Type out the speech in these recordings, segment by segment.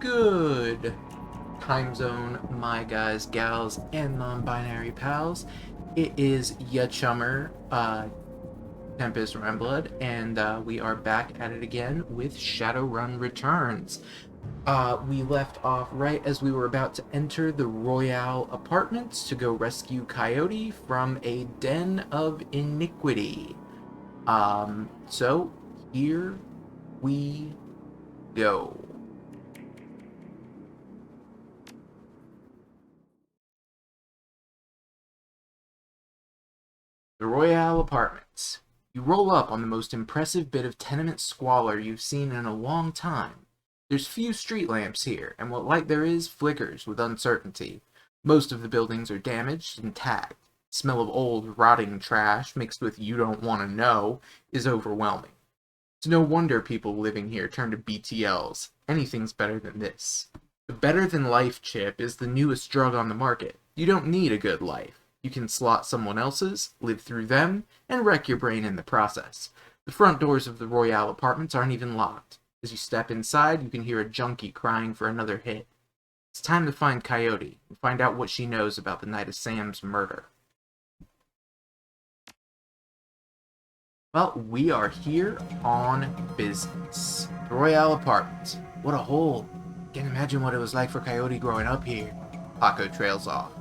Good time zone, my guys, gals, and non-binary pals. It is ya chummer, Tempest Remblood, and we are back at it again with Shadowrun Returns. We left off right as we were about to enter the Royale Apartments to go rescue Coyote from a den of iniquity. So here we go. The Royale Apartments. You roll up on the most impressive bit of tenement squalor you've seen in a long time. There's few street lamps here, and what light there is flickers with uncertainty. Most of the buildings are damaged and tagged. The smell of old, rotting trash, mixed with you don't want to know, is overwhelming. It's no wonder people living here turn to BTLs. Anything's better than this. The Better Than Life chip is the newest drug on the market. You don't need a good life. You can slot someone else's, live through them, and wreck your brain in the process. The front doors of the Royale Apartments aren't even locked. As you step inside, you can hear a junkie crying for another hit. It's time to find Coyote and find out what she knows about the night of Sam's murder. Well, we are here on business. The Royale Apartments. What a hole. Can't imagine what it was like for Coyote growing up here. Paco trails off.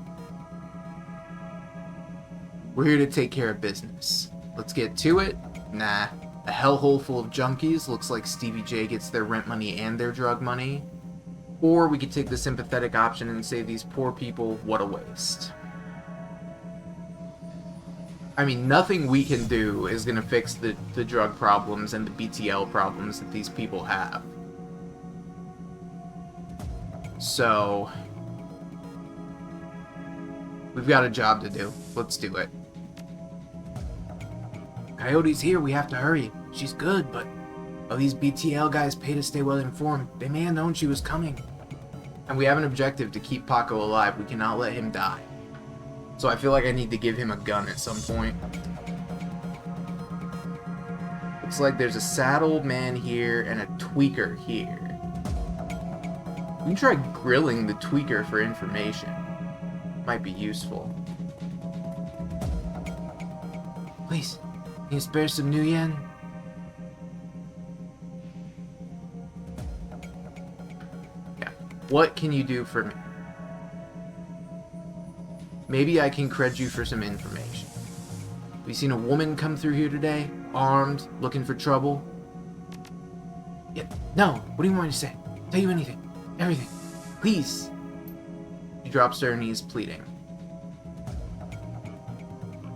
We're here to take care of business. Let's get to it. Nah. A hellhole full of junkies looks like Stevie J gets their rent money and their drug money. Or we could take the sympathetic option and say these poor people, what a waste. I mean, nothing we can do is going to fix the drug problems and the BTL problems that these people have. So, we've got a job to do. Let's do it. Coyote's here, we have to hurry. She's good, but these BTL guys pay to stay well informed. They may have known she was coming. And we have an objective to keep Paco alive. We cannot let him die. So I feel like I need to give him a gun at some point. Looks like there's a sad old man here and a tweaker here. We can try grilling the tweaker for information. Might be useful. Please. Can you spare some new yen? Yeah. What can you do for me? Maybe I can cred you for some information. Have you seen a woman come through here today? Armed, looking for trouble? Yeah. No. What do you want me to say? Tell you anything. Everything. Please. She drops to her knees, pleading.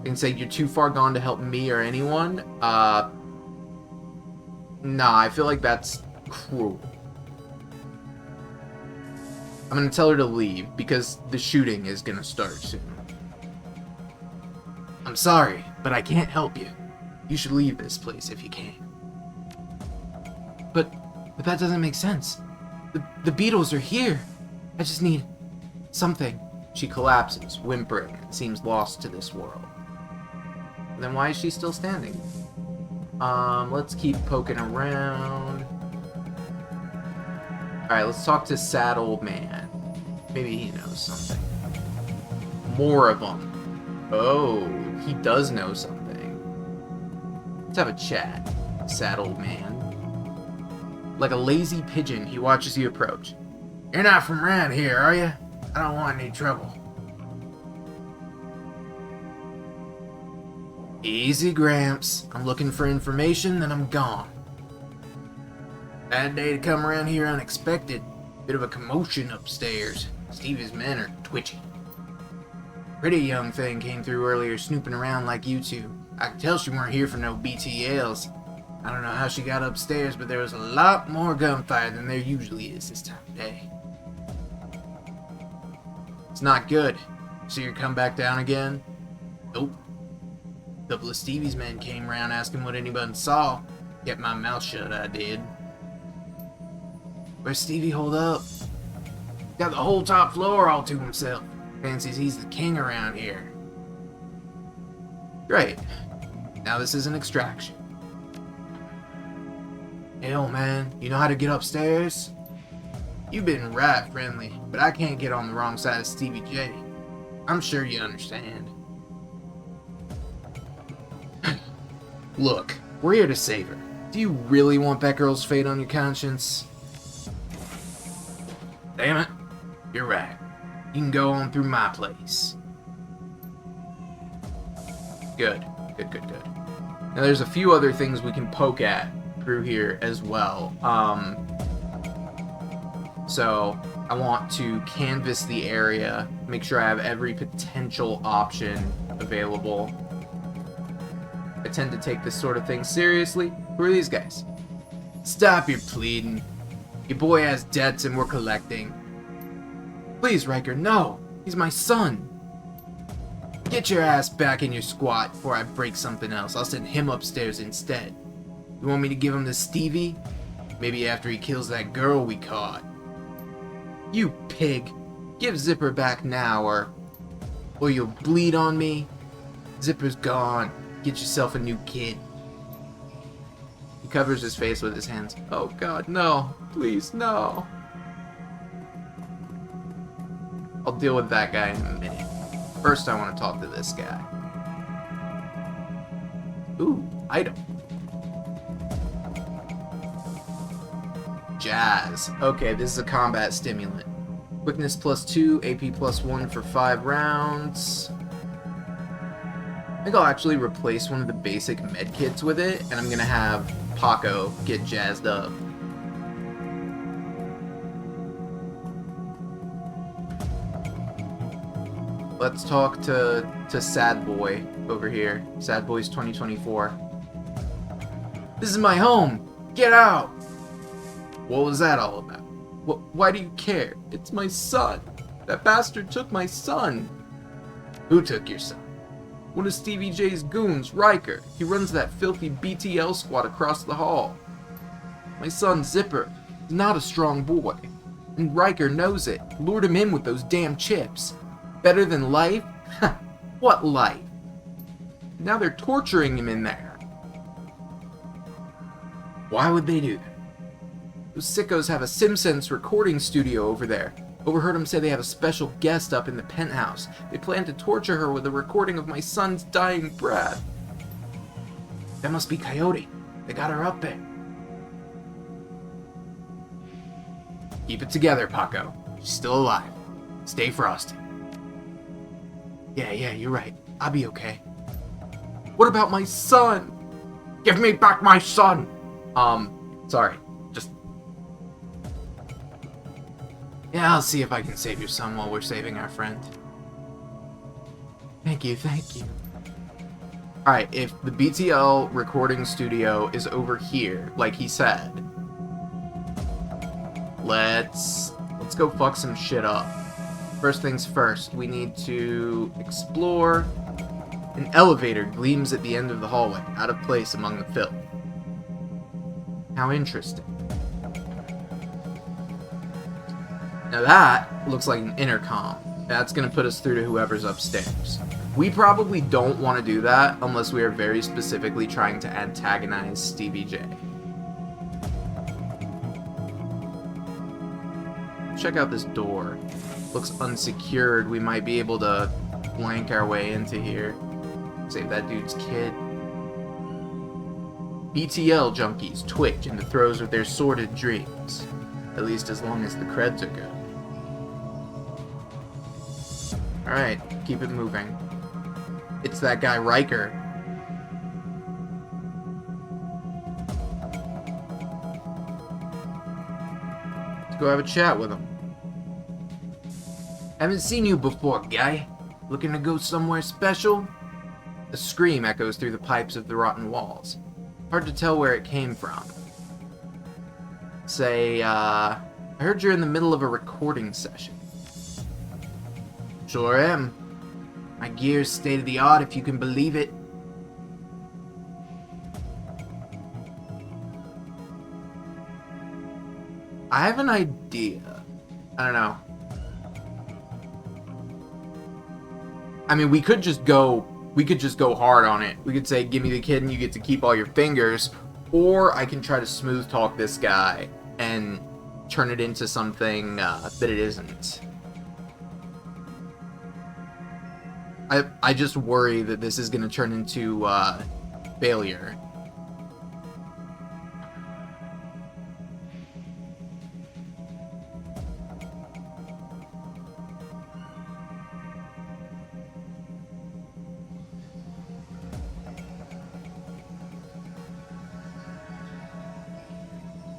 And say you're too far gone to help me or anyone. Nah, I feel like that's cruel. I'm gonna tell her to leave because the shooting is gonna start soon. I'm sorry, but I can't help you. You should leave this place if you can. But that doesn't make sense. The Beatles are here. I just need something. She collapses, whimpering, and seems lost to this world. Then why is she still standing? Let's keep poking around. Alright, let's talk to sad old man. Maybe he knows something. More of them. Oh, he does know something. Let's have a chat, sad old man. Like a lazy pigeon, he watches you approach. You're not from around here, are you? I don't want any trouble. Easy, Gramps. I'm looking for information, then I'm gone. Bad day to come around here unexpected. Bit of a commotion upstairs. Stevie's men are twitchy. Pretty young thing came through earlier snooping around like you two. I could tell she weren't here for no BTLs. I don't know how she got upstairs, but there was a lot more gunfire than there usually is this time of day. It's not good. So you come back down again? Nope. A couple of Stevie's men came around asking what anybody saw. Kept my mouth shut, I did. Where's Stevie holed up? Got the whole top floor all to himself. Fancies he's the king around here. Great. Now this is an extraction. Hell, man. You know how to get upstairs? You've been right, friendly, but I can't get on the wrong side of Stevie J. I'm sure you understand. Look, we're here to save her. Do you really want that girl's fate on your conscience? Damn it. You're right. You can go on through my place. Good. Good. Now there's a few other things we can poke at through here as well. So I want to canvas the area, make sure I have every potential option available. I tend to take this sort of thing seriously. Who are these guys? Stop your pleading. Your boy has debts and we're collecting. Please, Riker, no. He's my son. Get your ass back in your squat before I break something else. I'll send him upstairs instead. You want me to give him to Stevie? Maybe after he kills that girl we caught. You pig. Give Zipper back now or you'll bleed on me. Zipper's gone. Get yourself a new kid. He covers his face with his hands. Oh God, no. Please, no. I'll deal with that guy in a minute. First, I want to talk to this guy. Ooh, item. Jazz. Okay, this is a combat stimulant. Quickness +2, AP +1 for 5 rounds. I think I'll actually replace one of the basic med kits with it, and I'm gonna have Paco get jazzed up. Let's talk to Sad Boy over here. Sad Boy's 2024. This is my home! Get out! What was that all about? Why do you care? It's my son! That bastard took my son! Who took your son? One of Stevie J's goons, Riker. He runs that filthy BTL squad across the hall. My son, Zipper, is not a strong boy. And Riker knows it. Lured him in with those damn chips. Better than life? What life? Now they're torturing him in there. Why would they do that? Those sickos have a SimSense recording studio over there. Overheard him say they have a special guest up in the penthouse. They plan to torture her with a recording of my son's dying breath. That must be Coyote. They got her up there. Keep it together, Paco. She's still alive. Stay frosty. Yeah, you're right. I'll be okay. What about my son? Give me back my son! Sorry. Yeah, I'll see if I can save your son while we're saving our friend. Thank you. Alright, if the BTL recording studio is over here, like he said, let's go fuck some shit up. First things first, we need to explore. An elevator gleams at the end of the hallway, out of place among the filth. How interesting. Now that looks like an intercom. That's going to put us through to whoever's upstairs. We probably don't want to do that unless we are very specifically trying to antagonize Stevie J. Check out this door. Looks unsecured. We might be able to flank our way into here. Save that dude's kid. BTL junkies twitch in the throes of their sordid dreams. At least as long as the creds are good. Alright, keep it moving. It's that guy Riker. Let's go have a chat with him. Haven't seen you before, guy. Looking to go somewhere special? A scream echoes through the pipes of the rotten walls. Hard to tell where it came from. Say, I heard you're in the middle of a recording session. Sure am. My gear's state-of-the-art, if you can believe it. I have an idea. I don't know. I mean, we could just go hard on it. We could say, give me the kid and you get to keep all your fingers. Or I can try to smooth talk this guy and turn it into something that it isn't. I just worry that this is going to turn into failure.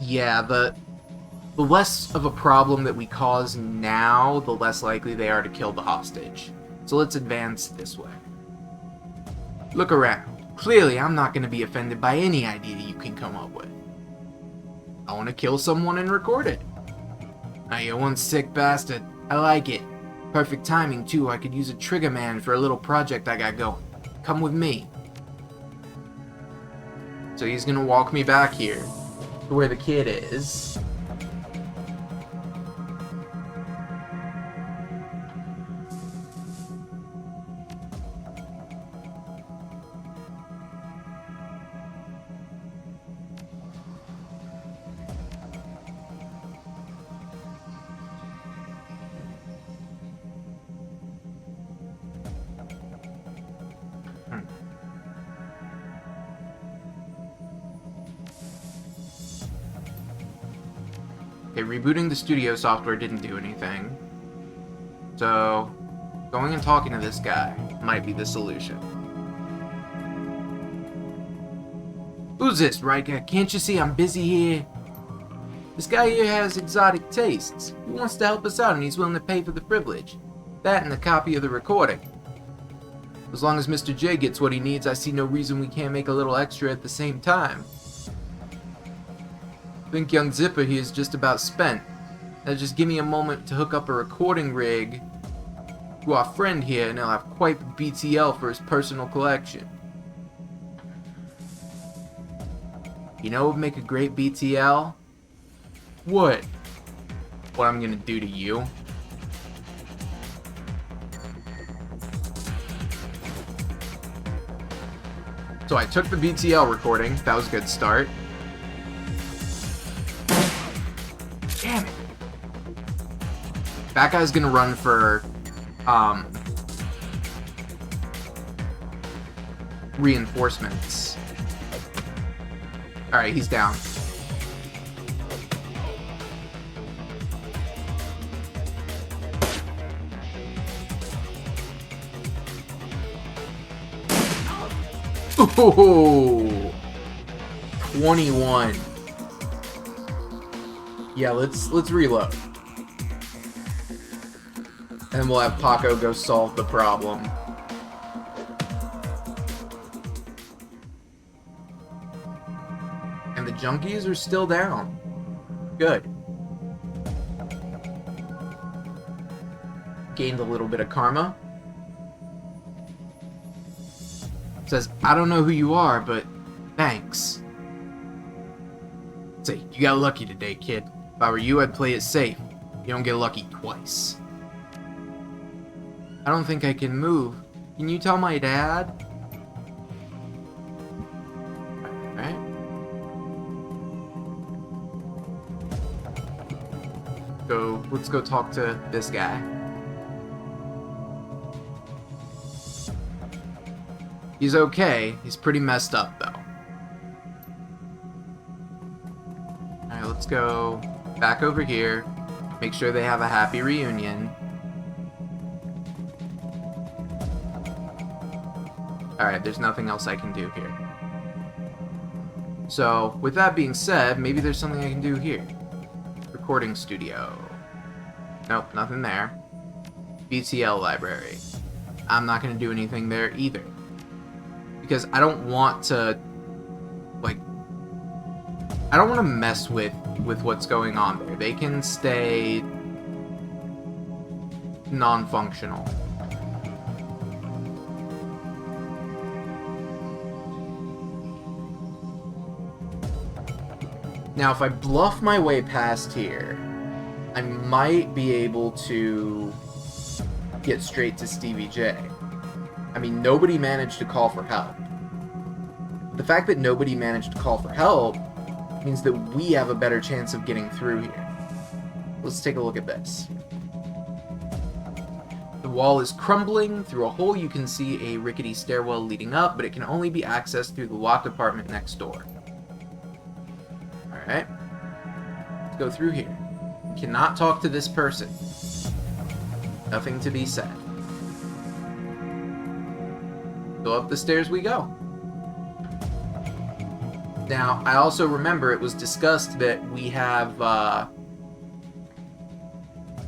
Yeah, the less of a problem that we cause now, the less likely they are to kill the hostage. So let's advance this way. Look around. Clearly, I'm not going to be offended by any idea you can come up with. I want to kill someone and record it. Now, you one sick bastard. I like it. Perfect timing, too. I could use a trigger man for a little project I got going. Come with me. So he's going to walk me back here to where the kid is. Okay, rebooting the studio software didn't do anything. So, going and talking to this guy might be the solution. Who's this, Riker? Can't you see I'm busy here? This guy here has exotic tastes. He wants to help us out and he's willing to pay for the privilege. That and a copy of the recording. As long as Mr. J gets what he needs, I see no reason we can't make a little extra at the same time. I think young Zipper here is just about spent. Now just give me a moment to hook up a recording rig to our friend here and he'll have quite the BTL for his personal collection. You know what would make a great BTL? What? What I'm gonna do to you? So I took the BTL recording. That was a good start. Damn it. That guy's gonna run for, reinforcements. Alright, he's down. Oh, 21. Yeah, let's reload. And we'll have Paco go solve the problem. And the junkies are still down. Good. Gained a little bit of karma. Says, I don't know who you are, but thanks. Say, you got lucky today, kid. If I were you, I'd play it safe. You don't get lucky twice. I don't think I can move. Can you tell my dad? Alright. Let's go talk to this guy. He's okay. He's pretty messed up, though. Alright, let's go back over here. Make sure they have a happy reunion. Alright, there's nothing else I can do here. So, with that being said, maybe there's something I can do here. Recording studio. Nope, nothing there. BTL library. I'm not going to do anything there either. Because I don't want to, like, I don't want to mess with what's going on there. They can stay non-functional. Now, if I bluff my way past here, I might be able to get straight to Stevie J. I mean, nobody managed to call for help. The fact that nobody managed to call for help means that we have a better chance of getting through here. let's take a look at this. The wall is crumbling. Through a hole you can see a rickety stairwell leading up, but it can only be accessed through the locked apartment next door. Alright. Let's go through here. We cannot talk to this person. Nothing to be said. Go up the stairs we go. Now, I also remember it was discussed that we have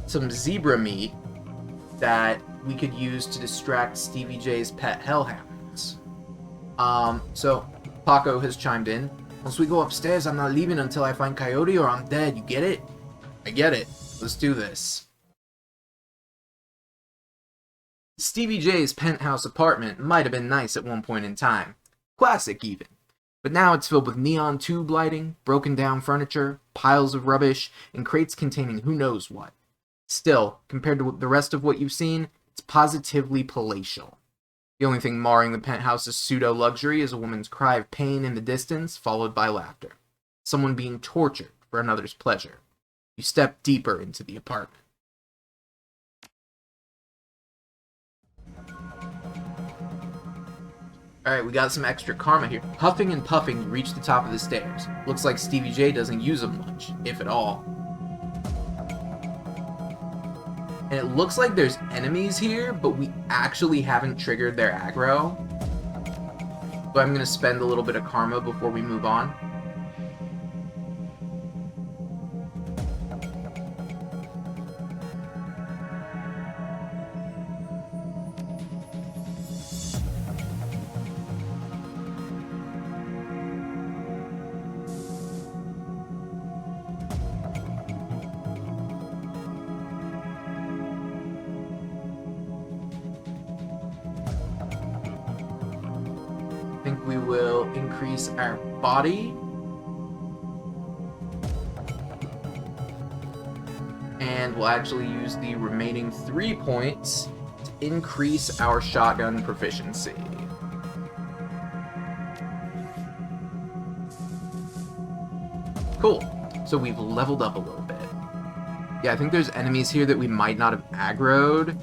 some zebra meat that we could use to distract Stevie J's pet hellhounds. So Paco has chimed in. Once we go upstairs, I'm not leaving until I find Coyote or I'm dead. You get it? I get it. Let's do this. Stevie J's penthouse apartment might have been nice at one point in time. Classic, even. But now it's filled with neon tube lighting, broken down furniture, piles of rubbish, and crates containing who knows what. Still, compared to the rest of what you've seen, it's positively palatial. The only thing marring the penthouse's pseudo-luxury is a woman's cry of pain in the distance, followed by laughter. Someone being tortured for another's pleasure. You step deeper into the apartment. Alright, we got some extra karma here. Huffing and puffing, you reach the top of the stairs. Looks like Stevie J doesn't use them much, if at all. And it looks like there's enemies here, but we actually haven't triggered their aggro. So I'm going to spend a little bit of karma before we move on. I think we will increase our body. And we'll actually use the remaining 3 points to increase our shotgun proficiency. Cool. So we've leveled up a little bit. Yeah, I think there's enemies here that we might not have aggroed.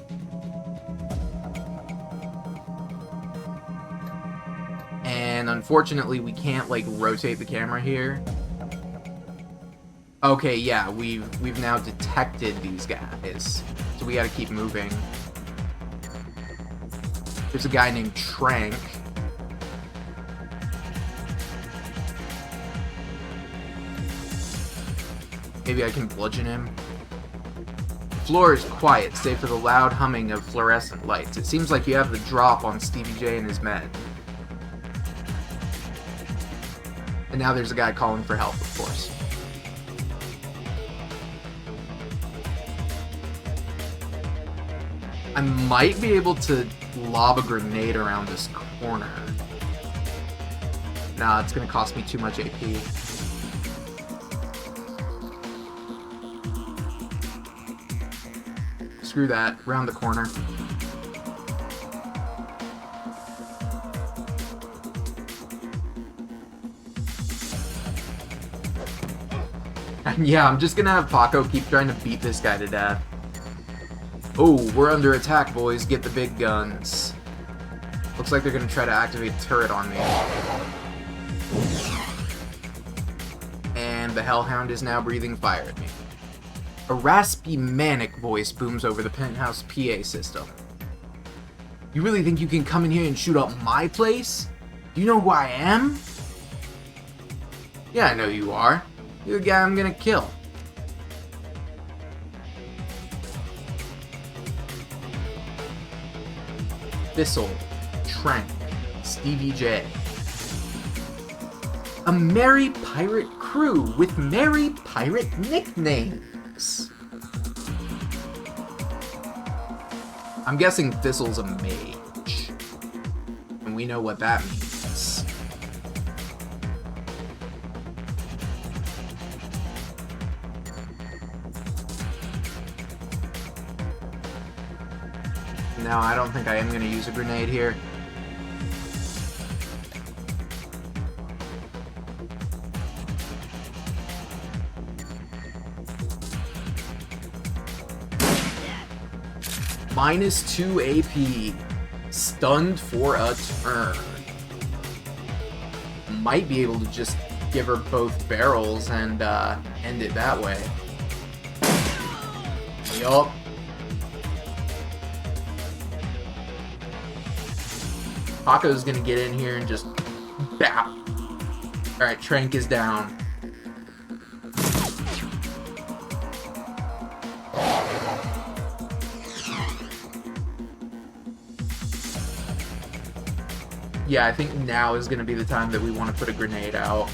And unfortunately, we can't, like, rotate the camera here. Okay, yeah, we've now detected these guys. So we gotta keep moving. There's a guy named Trank. Maybe I can bludgeon him. The floor is quiet, save for the loud humming of fluorescent lights. It seems like you have the drop on Stevie J and his men. And now there's a guy calling for help, of course. I might be able to lob a grenade around this corner. Nah, it's gonna cost me too much AP. Screw that, round the corner. Yeah, I'm just gonna have Paco keep trying to beat this guy to death. Oh, we're under attack, boys. Get the big guns. Looks like they're gonna try to activate a turret on me. And the Hellhound is now breathing fire at me. A raspy, manic voice booms over the penthouse PA system. You really think you can come in here and shoot up my place? Do you know who I am? Yeah, I know you are. You're the guy I'm gonna kill. Thistle, Trank, Stevie J. A merry pirate crew with merry pirate nicknames. I'm guessing Thistle's a mage. And we know what that means. No, I don't think I am going to use a grenade here. -2 AP. Stunned for a turn. Might be able to just give her both barrels and end it that way. Yup. Paco's gonna get in here and just bap. Alright, Trank is down. Yeah, I think now is going to be the time that we want to put a grenade out.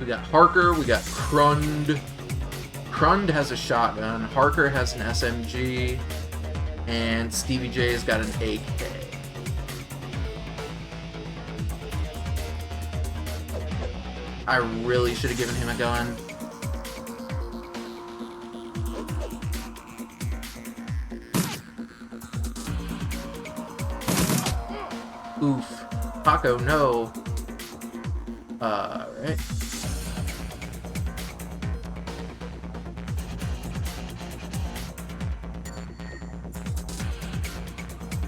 We got Harker, we got Krund. Krund has a shotgun, Harker has an SMG, and Stevie J's got an AK. I really should have given him a gun. Oof. Paco, no. Right.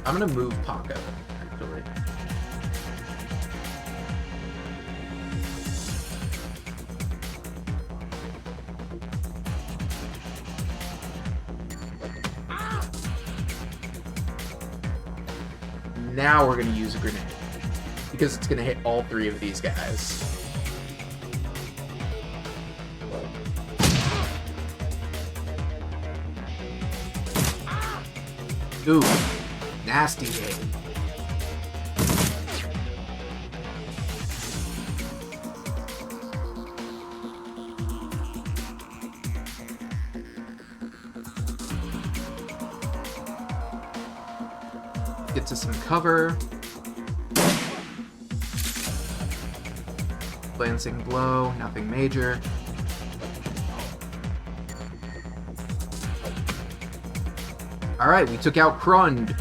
I'm gonna move Paco, actually. Now we're gonna use a grenade, because it's gonna hit all three of these guys. Ooh. Nasty hit. Get to some cover. Glancing blow, nothing major. Alright, we took out Krund.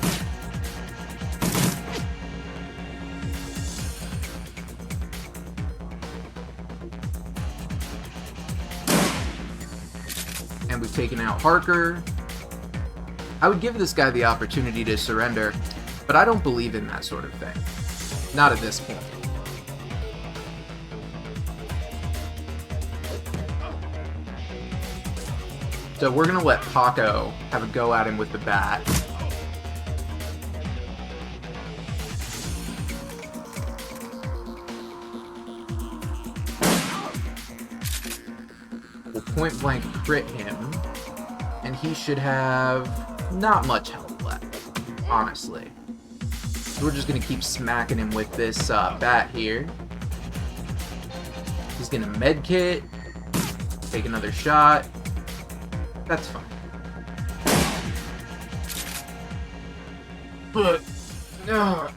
And we've taken out Harker. I would give this guy the opportunity to surrender, but I don't believe in that sort of thing. Not at this point. So we're gonna let Paco have a go at him with the bat. We'll point blank crit him, and he should have not much health left, honestly. So we're just gonna keep smacking him with this bat here. He's gonna medkit, take another shot. That's fine. But, no,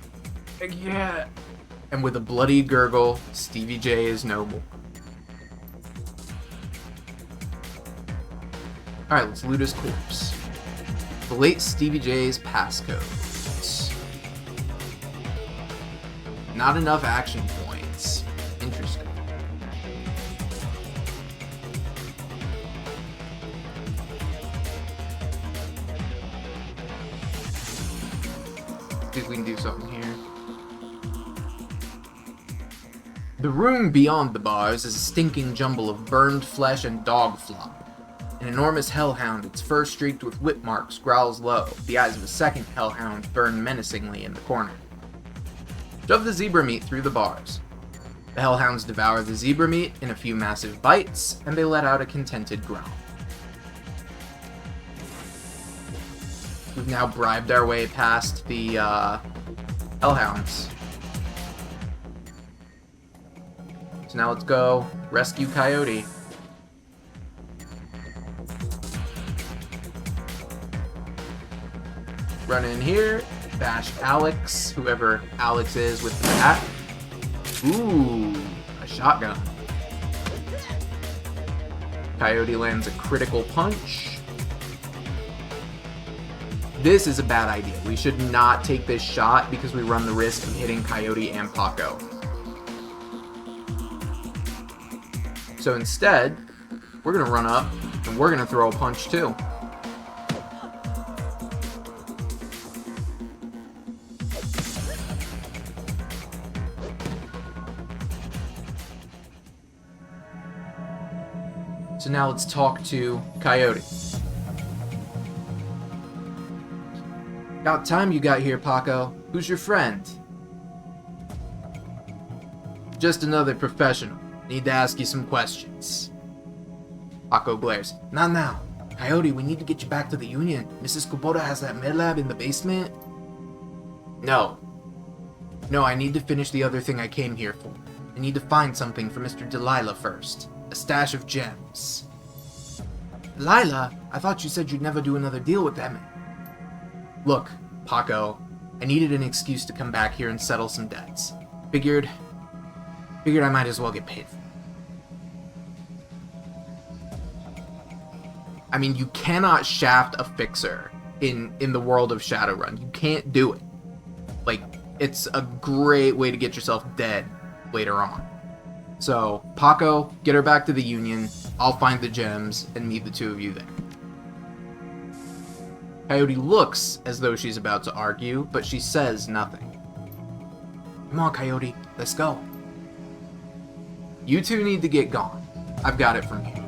yeah. And with a bloody gurgle, Stevie J is no more. Alright, let's loot his corpse. The late Stevie J's passcodes. Not enough action points. Interesting. See if we can do something here. The room beyond the bars is a stinking jumble of burned flesh and dog flop. An enormous hellhound, its fur streaked with whip marks, growls low. The eyes of a second hellhound burn menacingly in the corner. Shove the zebra meat through the bars. The hellhounds devour the zebra meat in a few massive bites, and they let out a contented growl. We've now bribed our way past the hellhounds. So now let's go rescue Coyote. Run in here, bash Alex, whoever Alex is with the bat. Ooh, a shotgun. Coyote lands a critical punch. This is a bad idea. We should not take this shot because we run the risk of hitting Coyote and Paco. So instead, we're going to run up and we're going to throw a punch too. So now let's talk to Coyote. About time you got here, Paco. Who's your friend? Just another professional. Need to ask you some questions. Paco glares. Not now. Coyote, we need to get you back to the Union. Mrs. Kubota has that med lab in the basement. No. No, I need to finish the other thing I came here for. I need to find something for Mr. Delilah first. A stash of gems. Delilah? I thought you said you'd never do another deal with that man. Look, Paco, I needed an excuse to come back here and settle some debts. Figured I might as well get paid for it. I mean, you cannot shaft a fixer in the world of Shadowrun. You can't do it. Like, it's a great way to get yourself dead later on. So, Paco, get her back to the Union. I'll find the gems and meet the two of you there. Coyote looks as though she's about to argue, but she says nothing. Come on, Coyote, let's go. You two need to get gone. I've got it from here.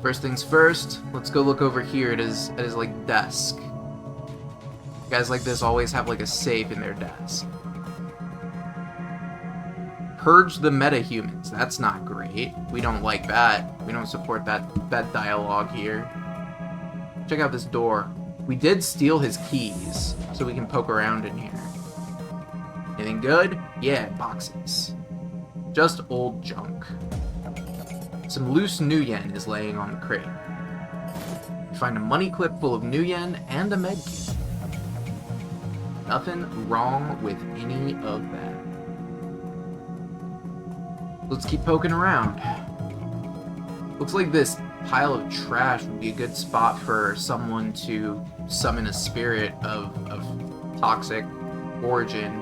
First things first, let's go look over here at his like desk. Guys like this always have like a safe in their desk. Purge the metahumans. That's not great. We don't like that. We don't support that dialogue here. Check out this door. We did steal his keys, so we can poke around in here. Anything good? Yeah, boxes. Just old junk. Some loose new yen is laying on the crate. You find a money clip full of new yen and a med kit. Nothing wrong with any of that. Let's keep poking around. Looks like this pile of trash would be a good spot for someone to summon a spirit of toxic origin.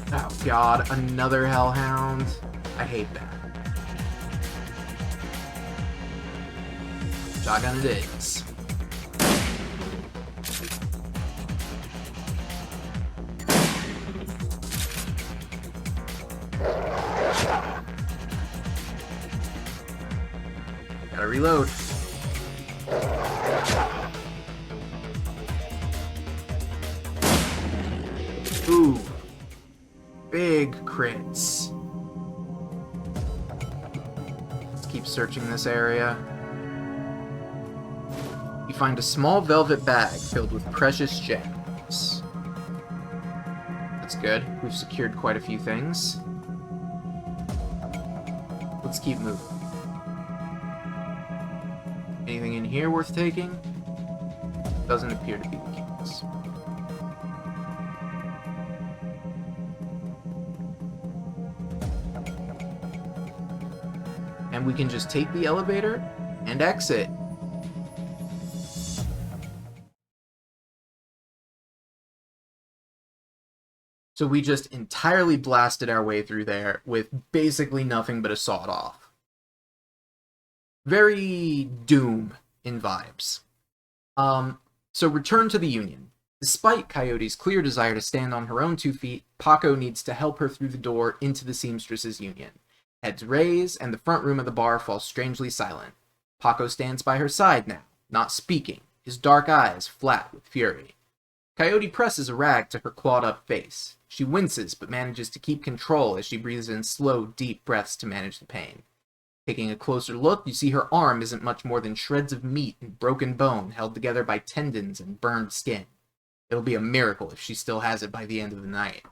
Oh god, another hellhound. I hate that. Shotgun it is. Gotta reload. Ooh. Big crits. Let's keep searching this area. You find a small velvet bag filled with precious gems. That's good. We've secured quite a few things. Let's keep moving. Anything in here worth taking? Doesn't appear to be the case. And we can just take the elevator and exit. So we just entirely blasted our way through there with basically nothing but a sawed-off. Very Doom in vibes. So return to the Union. Despite Coyote's clear desire to stand on her own 2 feet, Paco needs to help her through the door into the Seamstress's Union. Heads raise, and the front room of the bar falls strangely silent. Paco stands by her side now, not speaking, his dark eyes flat with fury. Coyote presses a rag to her clawed-up face. She winces, but manages to keep control as she breathes in slow, deep breaths to manage the pain. Taking a closer look, you see her arm isn't much more than shreds of meat and broken bone held together by tendons and burned skin. It'll be a miracle if she still has it by the end of the night.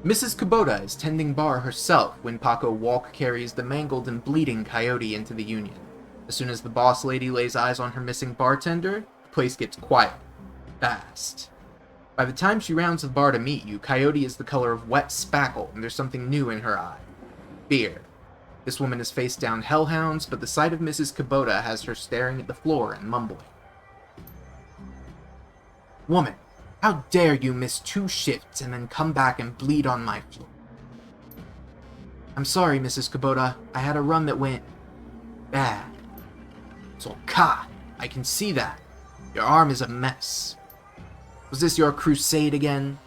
Mrs. Kubota is tending bar herself when Paco Walk carries the mangled and bleeding Coyote into the Union. As soon as the boss lady lays eyes on her missing bartender, the place gets quiet. Fast. By the time she rounds the bar to meet you, Coyote is the color of wet spackle, and there's something new in her eye. Fear. This woman is face down hellhounds, but the sight of Mrs. Kubota has her staring at the floor and mumbling. Woman, how dare you miss 2 shifts and then come back and bleed on my floor? I'm sorry, Mrs. Kubota. I had a run that went bad. So, I can see that. Your arm is a mess. Was this your crusade again?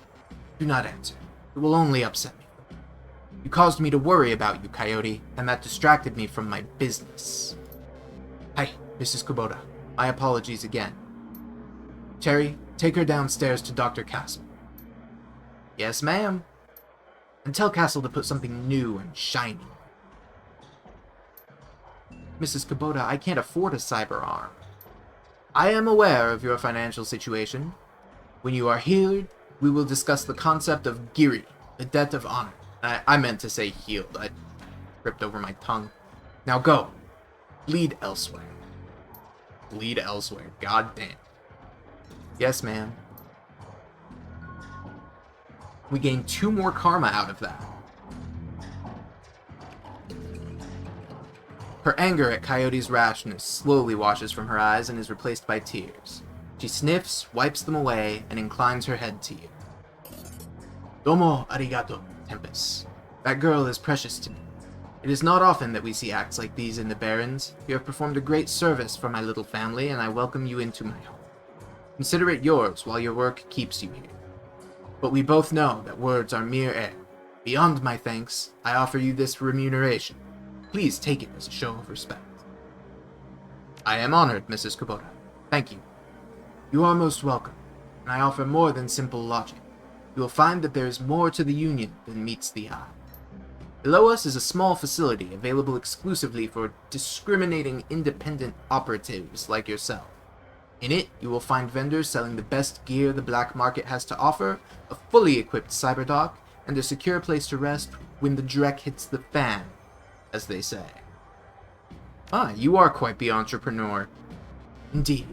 Do not answer. It will only upset me. You caused me to worry about you, Coyote, and that distracted me from my business. Hi, Mrs. Kubota. My apologies again. Terry, take her downstairs to Dr. Castle. Yes, ma'am. And tell Castle to put something new and shiny. Mrs. Kubota, I can't afford a cyber arm. I am aware of your financial situation. When you are healed, we will discuss the concept of Giri, the debt of honor. I meant to say healed. I tripped over my tongue. Now go. Bleed elsewhere. Bleed elsewhere. God damn. Yes, ma'am. We gain 2 more karma out of that. Her anger at Coyote's rashness slowly washes from her eyes and is replaced by tears. She sniffs, wipes them away, and inclines her head to you. Domo arigato, Tempest. That girl is precious to me. It is not often that we see acts like these in the Barrens. You have performed a great service for my little family, and I welcome you into my home. Consider it yours while your work keeps you here. But we both know that words are mere air. Beyond my thanks, I offer you this remuneration. Please take it as a show of respect. I am honored, Mrs. Kubota. Thank you. You are most welcome, and I offer more than simple lodging. You will find that there is more to the Union than meets the eye. Below us is a small facility available exclusively for discriminating independent operatives like yourself. In it, you will find vendors selling the best gear the black market has to offer, a fully equipped cyberdock, and a secure place to rest when the dreck hits the fan, as they say. You are quite the entrepreneur. Indeed.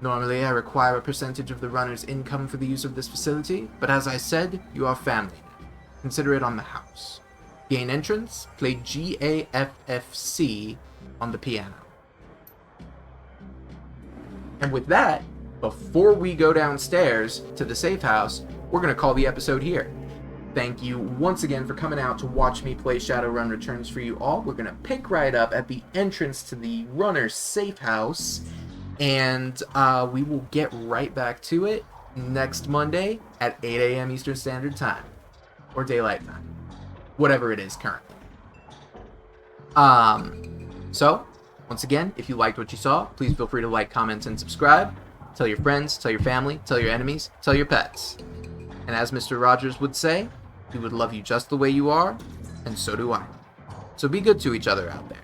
Normally, I require a percentage of the runner's income for the use of this facility, but as I said, you are family now. Consider it on the house. Gain entrance, play GAFFC on the piano. And with that, before we go downstairs to the safe house, we're going to call the episode here. Thank you once again for coming out to watch me play Shadowrun Returns for you all. We're going to pick right up at the entrance to the runner's safe house, and we will get right back to it next Monday at 8 a.m. Eastern Standard Time. Or Daylight Time. Whatever it is currently. So, once again, if you liked what you saw, please feel free to like, comment, and subscribe. Tell your friends, tell your family, tell your enemies, tell your pets. And as Mr. Rogers would say, we would love you just the way you are, and so do I. So be good to each other out there.